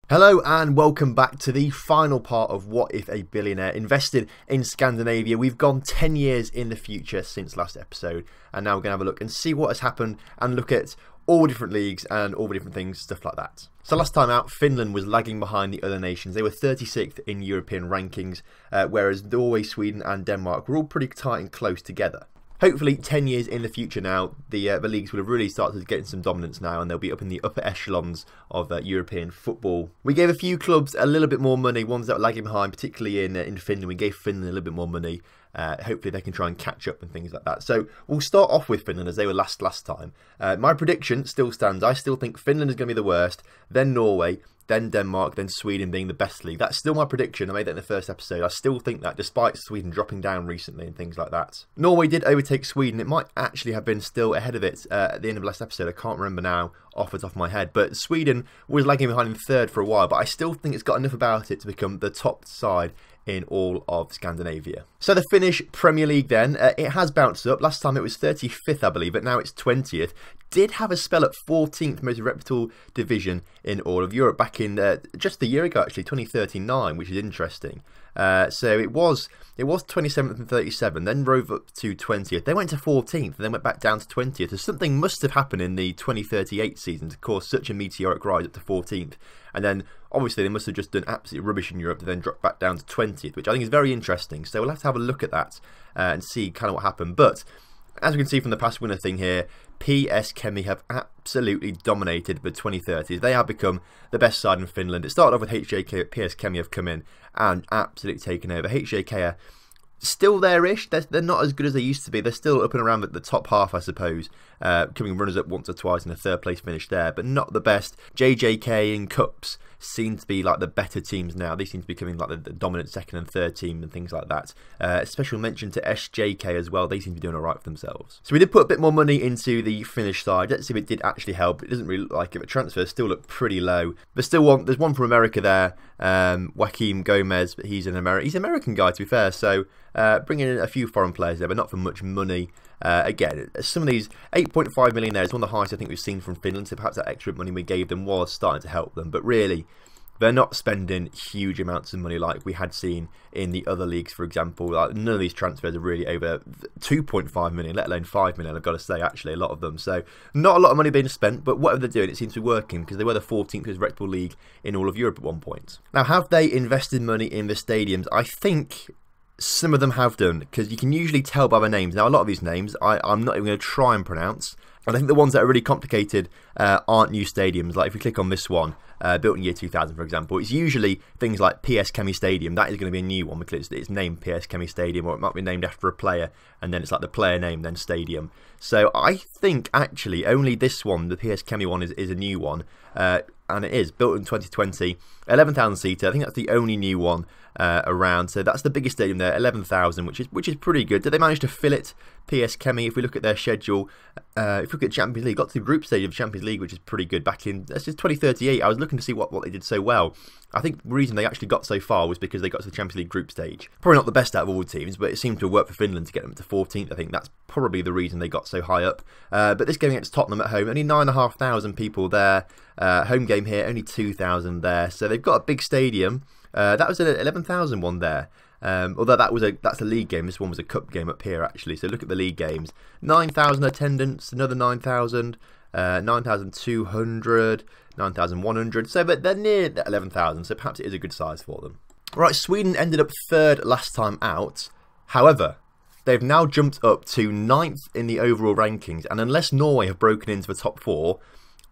Hello and welcome back to the final part of What If a Billionaire Invested in Scandinavia. We've gone 10 years in the future since last episode, and now we're going to have a look and see what has happened and look at all different leagues and all the different things, stuff like that. So last time out, Finland was lagging behind the other nations. They were 36th in European rankings, whereas Norway, Sweden and Denmark were all pretty tight and close together. Hopefully 10 years in the future now, the leagues will have really started getting some dominance now, and they'll be up in the upper echelons of European football. We gave a few clubs a little bit more money, ones that were lagging behind, particularly in Finland. We gave Finland a little bit more money. Hopefully they can try and catch up and things like that. So we'll start off with Finland as they were last time. My prediction still stands. I still think Finland is going to be the worst, then Norway, then Denmark, then Sweden being the best league. That's still my prediction. I made that in the first episode. I still think that, despite Sweden dropping down recently and things like that. Norway did overtake Sweden. It might actually have been still ahead of it at the end of last episode. I can't remember now off the top of my head. But Sweden was lagging behind in third for a while. But I still think it's got enough about it to become the top side in all of Scandinavia. So the Finnish Premier League then, it has bounced up. Last time it was 35th, I believe, but now it's 20th. Did have a spell at 14th most reputable division in all of Europe back in just a year ago, actually, 2039, which is interesting. So it was 27th and 37th, then rose up to 20th. They went to 14th and then went back down to 20th. So something must have happened in the 2038 season to cause such a meteoric rise up to 14th. And then obviously they must have just done absolute rubbish in Europe to then drop back down to 20th, which I think is very interesting. So we'll have to have a look at that and see kind of what happened. But as we can see from the past winner thing here, PS Kemi have absolutely dominated the 2030s. They have become the best side in Finland. It started off with HJK, but PS Kemi have come in and absolutely taken over. HJK are still there-ish. They're not as good as they used to be. They're still up and around the top half, I suppose. Coming runners-up once or twice in a third-place finish there, but not the best. JJK and Cups seem to be like the better teams now. They seem to be becoming like the dominant second and third team and things like that. Special mention to SJK as well. They seem to be doing alright for themselves. So we did put a bit more money into the Finnish side. Let's see if it did actually help. It doesn't really look like it, but transfers still look pretty low. There's one from America there. Joaquim Gomez, but he's an American guy, to be fair. So bringing in a few foreign players there, but not for much money. Again, some of these 8.5 million there is one of the highest I think we've seen from Finland, so perhaps that extra money we gave them was starting to help them, but really they're not spending huge amounts of money like we had seen in the other leagues, for example. Like, none of these transfers are really over 2.5 million, let alone 5 million, I've got to say, actually, a lot of them. So not a lot of money being spent, but whatever they're doing, it seems to be working, because they were the 14th most reputable league in all of Europe at one point. Now, have they invested money in the stadiums? I think some of them have done, because you can usually tell by the names. Now, a lot of these names I'm not even going to try and pronounce. And I think the ones that are really complicated aren't new stadiums. Like if we click on this one, built in year 2000, for example, it's usually things like PS Kemi Stadium. That is going to be a new one because it's named PS Kemi Stadium, or it might be named after a player, and then it's like the player name, then stadium. So I think actually only this one, the PS Kemi one, is a new one. And it is built in 2020, 11,000 seater. I think that's the only new one around. So that's the biggest stadium there, 11,000, which is pretty good. Did they manage to fill it? PS Kemi, if we look at their schedule, if we look at Champions League, got to the group stage of Champions League, which is pretty good. Back in, this is 2038. I was looking to see what they did so well. I think the reason they actually got so far was because they got to the Champions League group stage. Probably not the best out of all the teams, but it seemed to have worked for Finland to get them to 14th. I think that's probably the reason they got so high up. But this game against Tottenham at home, only 9,500 people there. Home game here, only 2,000 there. So they've got a big stadium. That was an 11,000 one there. Although that's a league game. This one was a cup game up here, actually. So look at the league games. 9,000 attendance, another 9,000, 9,200, 9,100. So but they're near 11,000, so perhaps it is a good size for them. Right, Sweden ended up third last time out. However, they've now jumped up to 9th in the overall rankings, and unless Norway have broken into the top 4,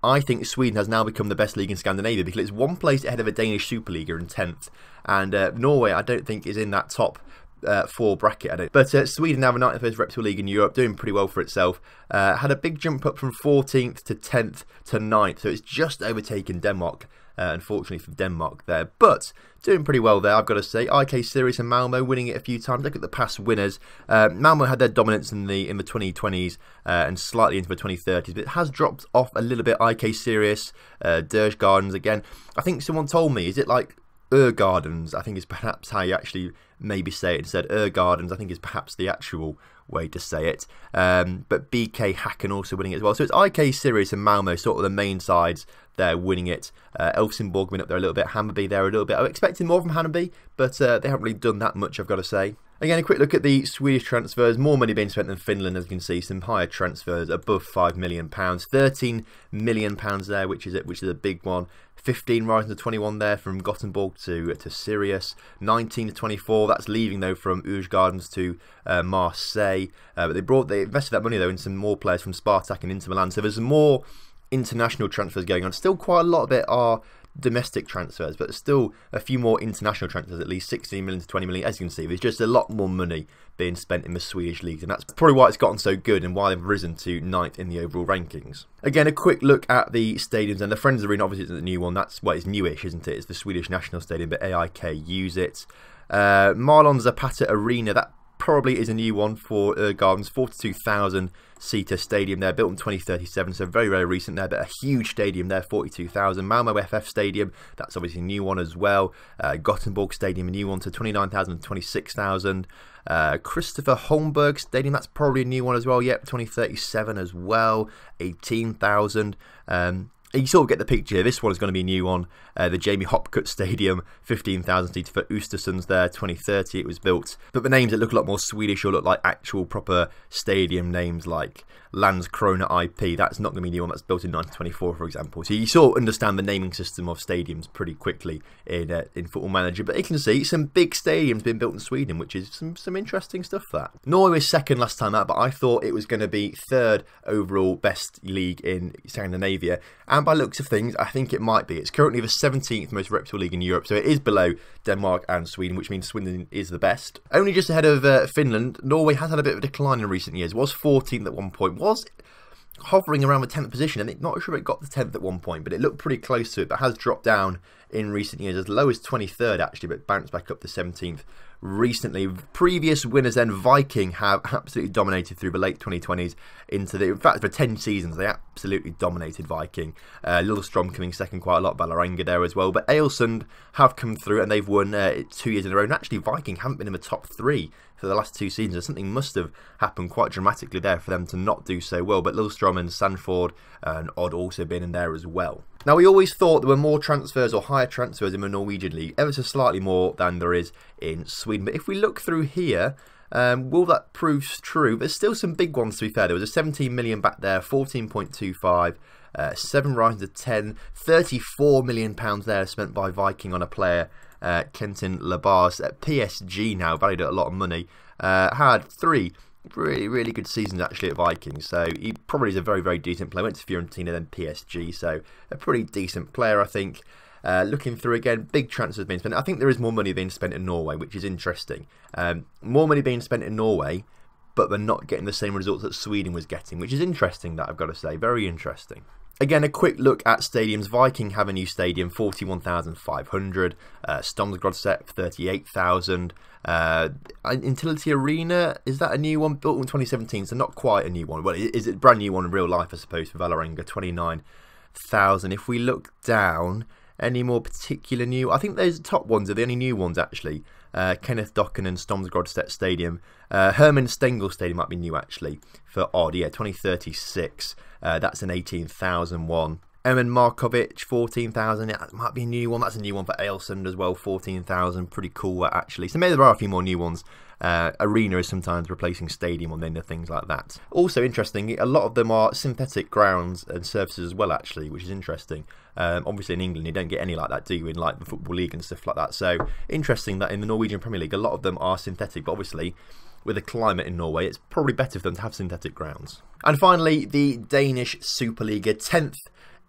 I think Sweden has now become the best league in Scandinavia, because it's one place ahead of a Danish Superliga in 10th. And Norway, I don't think, is in that top 4 bracket. But Sweden now the 91st reputable league in Europe, doing pretty well for itself. Had a big jump up from 14th to 10th to 9th, so it's just overtaken Denmark. Unfortunately for Denmark there, but doing pretty well there, I've got to say. IK Sirius and Malmo winning it a few times. Look at the past winners. Malmo had their dominance in the 2020s and slightly into the 2030s, but it has dropped off a little bit. IK Sirius, Dirge Gardens again. I think someone told me, is it like Gardens? I think is perhaps how you actually maybe say it instead. Gardens, I think, is perhaps the actual way to say it. But BK Häcken also winning it as well. So it's IK Sirius and Malmo, sort of the main sides there winning it. Elfsborg win up there a little bit. Hammarby there a little bit. I'm expecting more from Hammarby, but they haven't really done that much, I've got to say. Again, a quick look at the Swedish transfers. More money being spent than Finland, as you can see. Some higher transfers above £5 million. £13 million there, which is a big one. 15 rising to 21 there from Gothenburg to Sirius. 19 to 24. That's leaving though from Gardens to Marseille. But they invested that money though in some more players from Spartak and Inter Milan. So there's more international transfers going on. Still quite a lot of it are domestic transfers, but there's still a few more international transfers, at least 16 million to 20 million. As you can see, there's just a lot more money being spent in the Swedish leagues, and that's probably why it's gotten so good and why they've risen to 9th in the overall rankings. Again, a quick look at the stadiums, and the Friends Arena obviously isn't the new one. That's it's newish, isn't it? It's the Swedish National Stadium, but AIK use it. Marlon Zapata Arena, that probably is a new one for Gardens. 42,000 seater stadium there, built in 2037, so very, very recent there, but a huge stadium there, 42,000. Malmo FF Stadium, that's obviously a new one as well. Gothenburg Stadium, a new one, to 29,000 and 26,000. Christopher Holmberg Stadium, that's probably a new one as well, yep, 2037 as well, 18,000. You sort of get the picture. This one is going to be a new one. The Jamie Hopkut Stadium, 15,000 seats for Östersunds there, 2030 it was built. But the names that look a lot more Swedish or look like actual proper stadium names like Landskrona IP, that's not going to be a new one. That's built in 1924, for example. So you sort of understand the naming system of stadiums pretty quickly in Football Manager. But you can see some big stadiums being built in Sweden, which is some interesting stuff there. Norway was second last time out, but I thought it was going to be third overall best league in Scandinavia. And by looks of things, I think it might be. It's currently the 17th most reputable league in Europe, so it is below Denmark and Sweden, which means Sweden is the best. Only just ahead of Finland. Norway has had a bit of a decline in recent years. Was 14th at one point, was hovering around the 10th position, and not sure it got the 10th at one point, but it looked pretty close to it, but has dropped down in recent years, as low as 23rd actually, but bounced back up to 17th recently. Previous winners then, Viking, have absolutely dominated through the late 2020s into in fact for 10 seasons they absolutely dominated Viking. Lillestrøm coming second quite a lot, Vålerenga there as well, but Ålesund have come through and they've won 2 years in a row, and actually Viking haven't been in the top 3 for the last 2 seasons. Something must have happened quite dramatically there for them to not do so well, but Lillestrøm and Sandford and Odd also been in there as well. Now, we always thought there were more transfers or higher transfers in the Norwegian league, ever so slightly more than there is in Sweden. But if we look through here, will that prove true? There's still some big ones, to be fair. There was a 17 million back there, 14.25, 7 rising to 10, 34 million pounds there spent by Viking on a player, Kenton Labars at PSG now, valued at a lot of money. Had 3 really good seasons actually at Vikings, so he probably is a very, very decent player. Went to Fiorentina, then PSG, so a pretty decent player, I think. Looking through again, big transfers being spent. I think there is more money being spent in Norway, which is interesting. More money being spent in Norway, but they're not getting the same results that Sweden was getting, which is interesting, that I've got to say, very interesting. Again, a quick look at stadiums. Viking have a new stadium, 41,500. Strømsgodset, 38,000. Intility Arena, is that a new one? Built in 2017, so not quite a new one. Well, is it a brand new one in real life, I suppose, for Vålerenga, 29,000. If we look down, any more particular new? I think those top ones are the only new ones, actually. Kenneth Dokken and Strømsgodset Stadium. Herman Stengel Stadium might be new, actually, for Odd. Yeah, 2036. That's an 18,000 one. Emin Markovic, 14,000. Yeah, that might be a new one. That's a new one for Ålesund as well, 14,000. Pretty cool, actually. So maybe there are a few more new ones. Arena is sometimes replacing stadium on the end of things like that. Also interesting, a lot of them are synthetic grounds and surfaces as well, actually, which is interesting. Obviously in England you don't get any like that, do you, in like the Football League and stuff like that. So interesting that in the Norwegian Premier League a lot of them are synthetic, but obviously with the climate in Norway it's probably better for them to have synthetic grounds. And finally, the Danish Superliga, 10th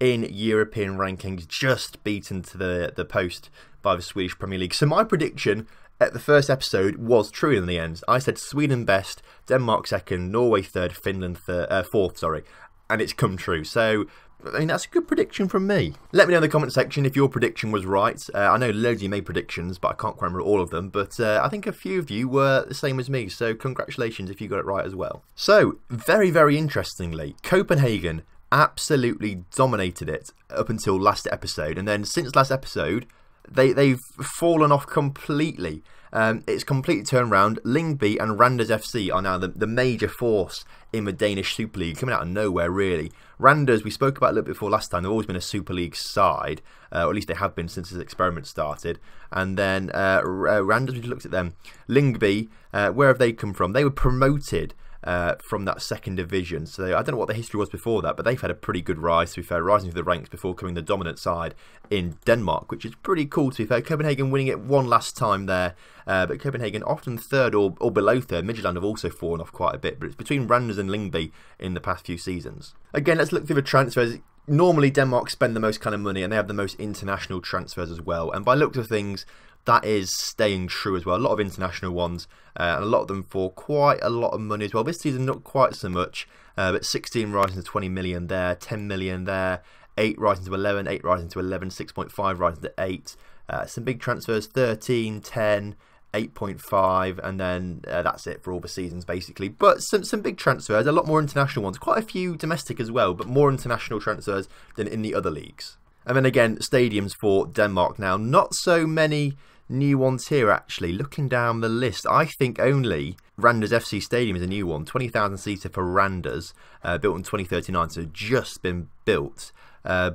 in European rankings, just beaten to the post by the Swedish Premier League. So my prediction at the first episode was true in the end. I said Sweden best, Denmark second, Norway third, Finland fourth, sorry, and it's come true. So I mean, that's a good prediction from me. Let me know in the comment section if your prediction was right. I know loads of you made predictions, but I can't quite remember all of them. But I think a few of you were the same as me, so congratulations if you got it right as well. So, very, very interestingly, Copenhagen absolutely dominated it up until last episode. And then since last episode, they've fallen off completely. It's completely turned around. Lyngby and Randers FC are now the major force in the Danish Super League, coming out of nowhere really. Randers, we spoke about a little bit before last time, they've always been a Super League side, or at least they have been since this experiment started. And then Randers, we looked at them. Lyngby, where have they come from? They were promoted from that second division, so I don't know what the history was before that, but they've had a pretty good rise, to be fair, rising through the ranks before becoming the dominant side in Denmark, which is pretty cool, to be fair. Copenhagen winning it one last time there, but Copenhagen often third or below third. Midtjylland have also fallen off quite a bit, but it's between Randers and Lyngby in the past few seasons. Again, let's look through the transfers. Normally Denmark spend the most kind of money, and they have the most international transfers as well, and by looks of things, that is staying true as well. A lot of international ones, and a lot of them for quite a lot of money as well. This season, not quite so much, but 16 rising to 20 million there, 10 million there, 8 rising to 11, 8 rising to 11, 6.5 rising to 8. Some big transfers, 13, 10, 8.5, and then that's it for all the seasons basically. But some big transfers, a lot more international ones, quite a few domestic as well, but more international transfers than in the other leagues. And then again, stadiums for Denmark now. Not so many new ones here actually. Looking down the list, I think only Randers FC Stadium is a new one. 20,000 seater for Randers, built in 2039, so just been built.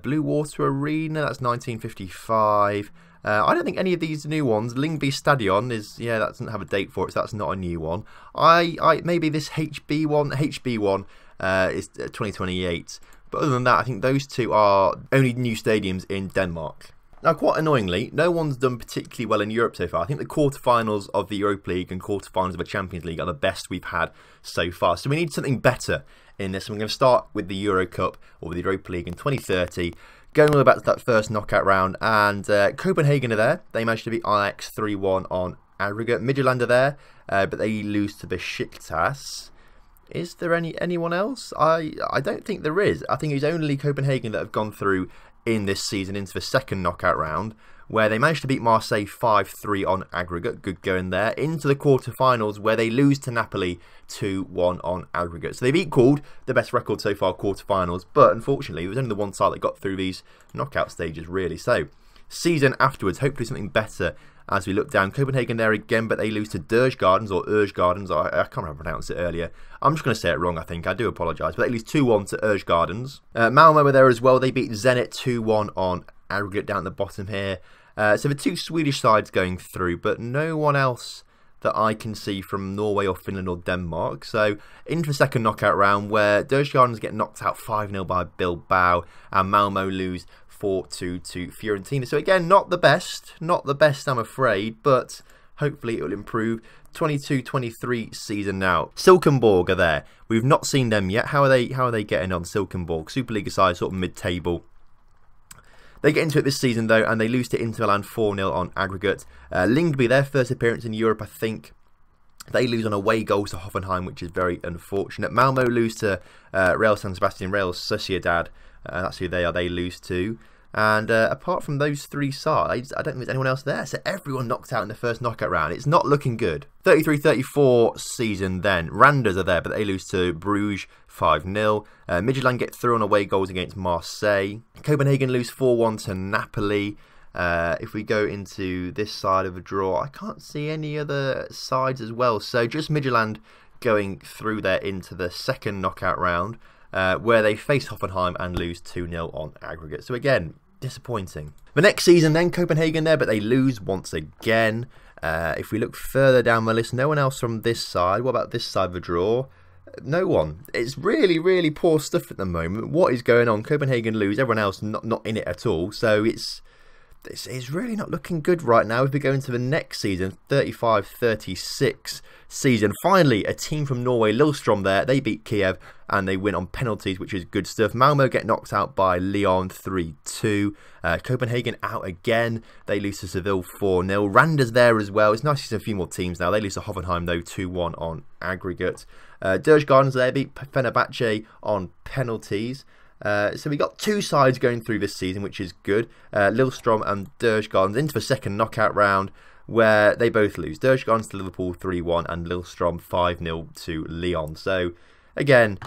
Blue Water Arena, that's 1955. I don't think any of these new ones. Lyngby Stadion is, yeah, that doesn't have a date for it, so that's not a new one. Maybe this HB one is 2028. But other than that, I think those two are only new stadiums in Denmark. Now, quite annoyingly, no one's done particularly well in Europe so far. I think the quarterfinals of the Europa League and quarterfinals of the Champions League are the best we've had so far. So we need something better in this. And we're going to start with the Euro Cup or with the Europa League in 2030. Going all the way back to that first knockout round. And Copenhagen are there. They managed to beat Ajax 3-1 on aggregate. Midtjylland are there, but they lose to Besiktas. Is there anyone else? I don't think there is. I think it's only Copenhagen that have gone through in this season into the second knockout round, where they managed to beat Marseille 5-3 on aggregate. Good going there. Into the quarterfinals, where they lose to Napoli 2-1 on aggregate. So they've equalled the best record so far, quarterfinals, but unfortunately, it was only the one side that got through these knockout stages, really. So, season afterwards, hopefully something better as we look down. Copenhagen there again, but they lose to Gardens, I can't remember how to pronounce it earlier. I'm just going to say it wrong, I think. I do apologise. But they lose 2-1 to Gardens. Malmö were there as well. They beat Zenit 2-1 on aggregate down at the bottom here. So the two Swedish sides going through, but no one else that I can see from Norway or Finland or Denmark. So into the second knockout round, where Gardens get knocked out 5-0 by Bilbao, and Malmö lose 4-2 to Fiorentina. So again, not the best I'm afraid, but hopefully it will improve. 22-23 season now. Silkeborg are there. We've not seen them yet. How are they getting on? Silkeborg, Superliga side, sort of mid-table. They get into it this season though, and they lose to Inter Milan 4-0 on aggregate. Lyngby, their first appearance in Europe, I think. They lose on away goals to Hoffenheim, which is very unfortunate. Malmö lose to Real San Sebastian, Real Sociedad. That's who they are. They lose to. And apart from those three sides, I don't think there's anyone else there. So everyone knocked out in the first knockout round. It's not looking good. 33-34 season then. Randers are there, but they lose to Bruges 5-0. Midtjylland get through on away goals against Marseille. Copenhagen lose 4-1 to Napoli. If we go into this side of a draw, I can't see any other sides as well. So just Midtjylland going through there into the second knockout round, where they face Hoffenheim and lose 2-0 on aggregate. So again, disappointing. The next season then, Copenhagen there, but they lose once again. If we look further down the list, no one else from this side. What about this side of the draw? No one. It's really, really poor stuff at the moment. What is going on? Copenhagen lose, everyone else not in it at all. So it's really not looking good right now. If we go into the next season, 35-36 season, finally a team from Norway, Lillestrøm there, they beat Kiev and they win on penalties, which is good stuff. Malmö get knocked out by Lyon 3-2. Copenhagen out again, they lose to Seville 4-0. Randers there as well. It's nice to see a few more teams now. They lose to Hoffenheim though 2-1 on aggregate. Gardens there beat Fenerbahce on penalties. So we got two sides going through this season, which is good. Lillestrøm and Gardens into the second knockout round, where they both lose. Gardens to Liverpool 3-1 and Lillestrøm 5-0 to Lyon. So again,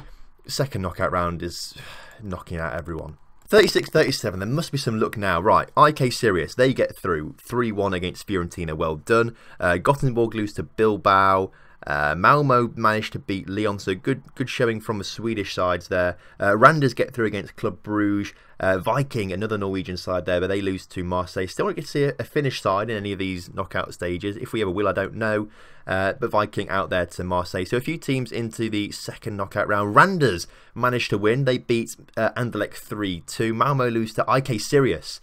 second knockout round is knocking out everyone. 36-37, there must be some luck now. Right, IK Sirius, they get through 3-1 against Fiorentina, well done. Gothenburg lose to Bilbao. Malmo managed to beat Lyon, so good showing from the Swedish sides there. Randers get through against Club Brugge. Viking, another Norwegian side there, but they lose to Marseille. Still don't get to see a Finnish side in any of these knockout stages. If we ever will, I don't know. But Viking out there to Marseille. So a few teams into the second knockout round. Randers managed to win. They beat Anderlecht 3-2. Malmo lose to IK Sirius,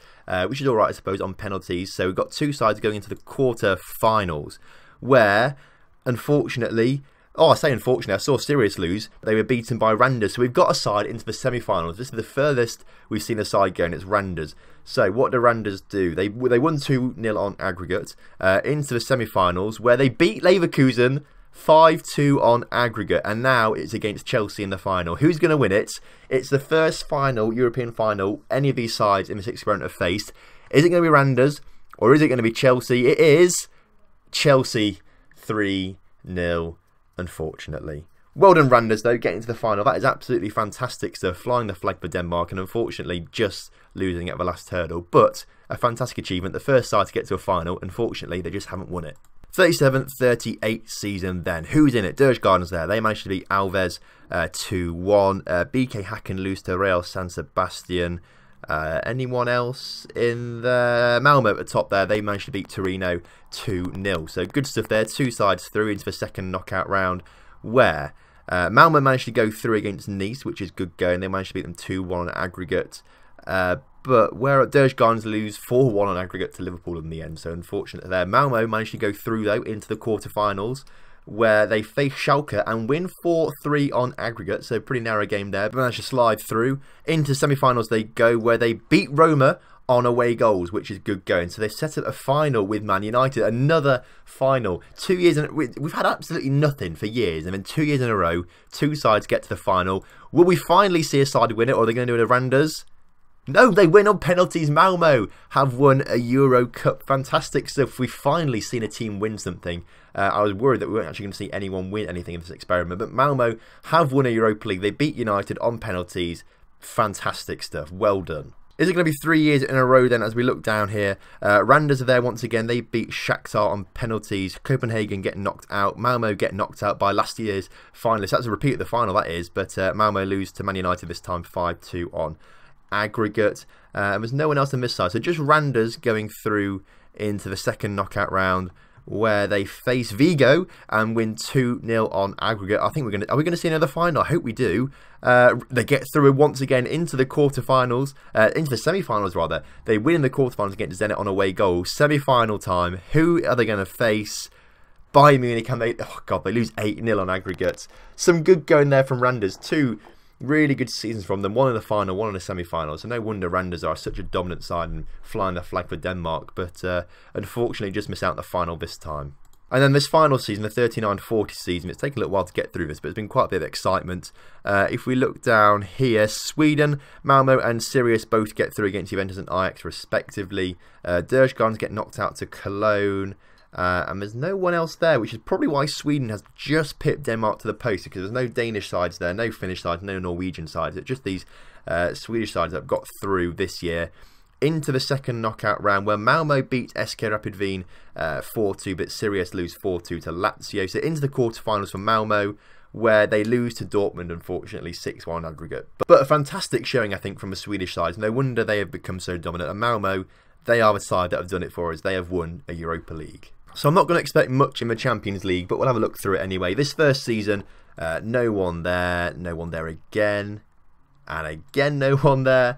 which is alright, I suppose, on penalties. So we've got two sides going into the quarter-finals, where, unfortunately, I saw Sirius lose. They were beaten by Randers. So we've got a side into the semi-finals. This is the furthest we've seen a side go, and it's Randers. So what do Randers do? They won 2-0 on aggregate into the semi-finals, where they beat Leverkusen 5-2 on aggregate. And now it's against Chelsea in the final. Who's going to win it? It's the first final, European final, any of these sides in this experiment have faced. Is it going to be Randers, or is it going to be Chelsea? It is Chelsea 3-0. Unfortunately. Well done Randers though, getting to the final. That is absolutely fantastic stuff, flying the flag for Denmark and unfortunately just losing at the last hurdle. But a fantastic achievement, the first side to get to a final. Unfortunately, they just haven't won it. 37-38 season then. Who's in it? Djurgården's there. They managed to beat Alves 2-1. BK Häcken lose to Real San Sebastian. Anyone else in the Malmo at the top there? They managed to beat Torino 2-0. So good stuff there. Two sides through into the second knockout round, where Malmo managed to go through against Nice, which is good going. They managed to beat them 2-1 on aggregate. But where Djurgårdens lose 4-1 on aggregate to Liverpool in the end. So unfortunate there. Malmo managed to go through though into the quarterfinals, where they face Schalke and win 4-3 on aggregate, so pretty narrow game there, but managed to slide through. Into semi-finals they go, where they beat Roma on away goals, which is good going. So they've set up a final with Man United, another final. 2 years, we've had absolutely nothing for years, and then 2 years in a row, two sides get to the final. Will we finally see a side win it, or are they going to do it at Randers? No, they win on penalties. Malmo have won a Euro Cup. Fantastic stuff. We've finally seen a team win something. I was worried that we weren't actually going to see anyone win anything in this experiment. But Malmo have won a Europa League. They beat United on penalties. Fantastic stuff. Well done. Is it going to be 3 years in a row then as we look down here? Randers are there once again. They beat Shakhtar on penalties. Copenhagen get knocked out. Malmo get knocked out by last year's finalists. That's a repeat of the final, that is. But Malmo lose to Man United this time 5-2 on aggregate. There's no one else on this side, so just Randers going through into the second knockout round, where they face Vigo and win 2-0 on aggregate. I think are we going to see another final? I hope we do. They get through once again into the quarterfinals, into the semi-finals rather. They win in the quarterfinals against Zenit on away goal. Semi-final time. Who are they going to face? Bayern Munich, and they lose 8-0 on aggregate. Some good going there from Randers. Two really good seasons from them, one in the final, one in the semi-final. So no wonder Randers are such a dominant side and flying the flag for Denmark, but unfortunately just miss out the final this time. And then this final season, the 39-40 season, it's taken a little while to get through this, but it's been quite a bit of excitement. If we look down here, Sweden, Malmo and Sirius both get through against Juventus and Ajax respectively. Djurgårdens get knocked out to Cologne. And there's no one else there, which is probably why Sweden has just pipped Denmark to the post, because there's no Danish sides there, no Finnish sides, no Norwegian sides. It's just these Swedish sides that have got through this year into the second knockout round, where Malmo beat SK Rapid Wien 4-2, but Sirius lose 4-2 to Lazio. So into the quarterfinals for Malmo, where they lose to Dortmund, unfortunately, 6-1 aggregate. But a fantastic showing, I think, from the Swedish sides. No wonder they have become so dominant. And Malmo, they are the side that have done it for us. They have won a Europa League. So I'm not going to expect much in the Champions League, but we'll have a look through it anyway. This first season, no one there again, and again no one there.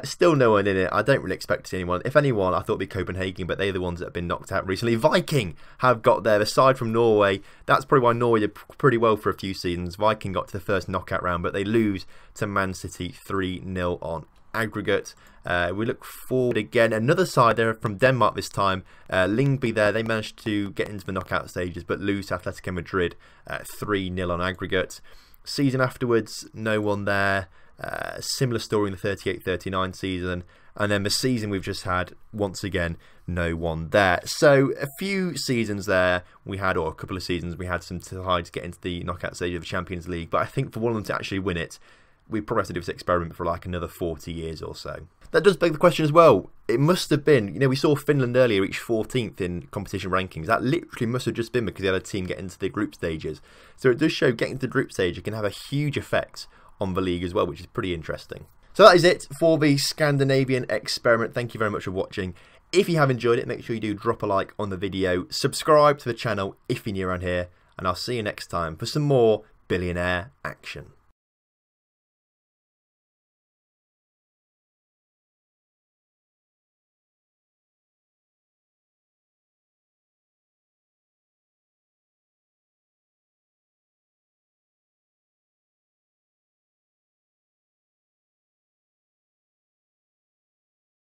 Still no one in it. I don't really expect to see anyone. If anyone, I thought it'd be Copenhagen, but they're the ones that have been knocked out recently. Viking have got there, aside from Norway. That's probably why Norway did pretty well for a few seasons. Viking got to the first knockout round, but they lose to Man City 3-0 on aggregate. We look forward again, another side there from Denmark this time. Lyngby there, they managed to get into the knockout stages but lose to Atletico Madrid 3-0 on aggregate. Season afterwards, no one there. Similar story in the 38-39 season, and then the season we've just had, once again, no one there. So a few seasons there we had, or a couple of seasons we had some sides get into the knockout stage of the Champions League, but I think for one of them to actually win it, we probably have to do this experiment for like another 40 years or so. That does beg the question as well. It must have been, you know, we saw Finland earlier reach 14th in competition rankings. That literally must have just been because they had a team get into the group stages. So it does show getting to the group stage, it can have a huge effect on the league as well, which is pretty interesting. So that is it for the Scandinavian experiment. Thank you very much for watching. If you have enjoyed it, make sure you do drop a like on the video. Subscribe to the channel if you're new around here. And I'll see you next time for some more Billionaire action.